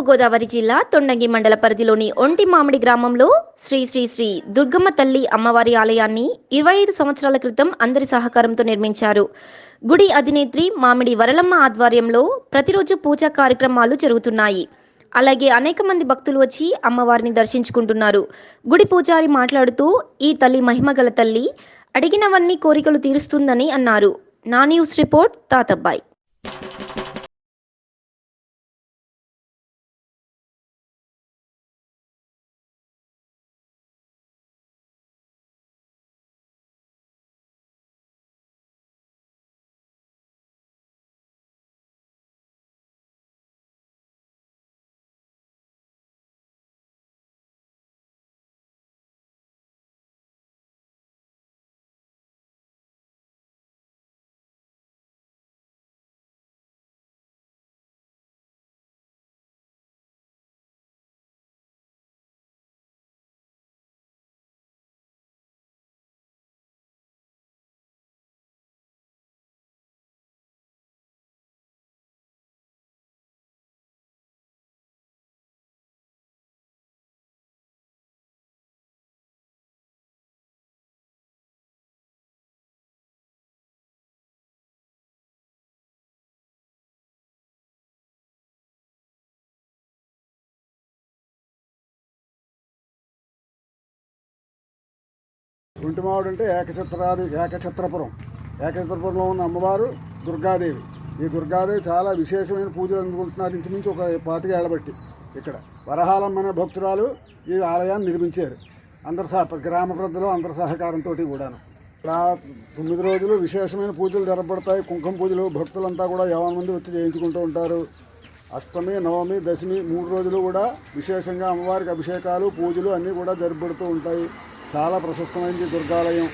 తూర్పుగోదావరి జిల్లా తొండంగి మండల పరిధిలోని ఒంటి మామిడి గ్రామంలో శ్రీ శ్రీ శ్రీ దుర్గమ్మ తల్లి అమ్మవారి ఆలయాన్ని 25 సంవత్సరాల క్రితం అందరి సహకారంతో నిర్మించారు. గుడి అధినేత్రి మామిడి వరలమ్మ ఆధ్వర్యంలో ప్రతిరోజు పూజా కార్యక్రమాలు జరుగుతున్నాయి. అలాగే అనేక మంది భక్తులు వచ్చి అమ్మవారిని దర్శించుకుంటున్నారు. గుడి పూజారి మాట్లాడుతూ ఈ తల్లి మహిమగల తల్లి, అడిగినవన్నీ కోరికలు తీరుస్తుందని అన్నారు. నా న్యూస్ రిపోర్ట్ తాతబ్బాయి. ఒంటి మామిడి అంటే ఏకఛత్రపురంలో ఉన్న అమ్మవారు దుర్గాదేవి. ఈ దుర్గాదేవి చాలా విశేషమైన పూజలు అందుకుంటున్నారు. ఇంచుమించు ఒక 25 ఏళ్ల బట్టి ఇక్కడ వరహాలమ్మ అనే భక్తురాలు ఈ ఆలయాన్ని నిర్మించారు. గ్రామ ప్రజలు అందరి సహకారంతో కూడాను ఇలా 9 రోజులు విశేషమైన పూజలు జరపబడతాయి. కుంకుమ పూజలు భక్తులంతా కూడా 50 మంది వచ్చి చేయించుకుంటూ ఉంటారు. అష్టమి, నవమి, దశమి 3 రోజులు కూడా విశేషంగా అమ్మవారికి అభిషేకాలు, పూజలు అన్నీ కూడా జరపబడుతూ ఉంటాయి. చాలా ప్రశస్తమైనది దుర్గాలయం.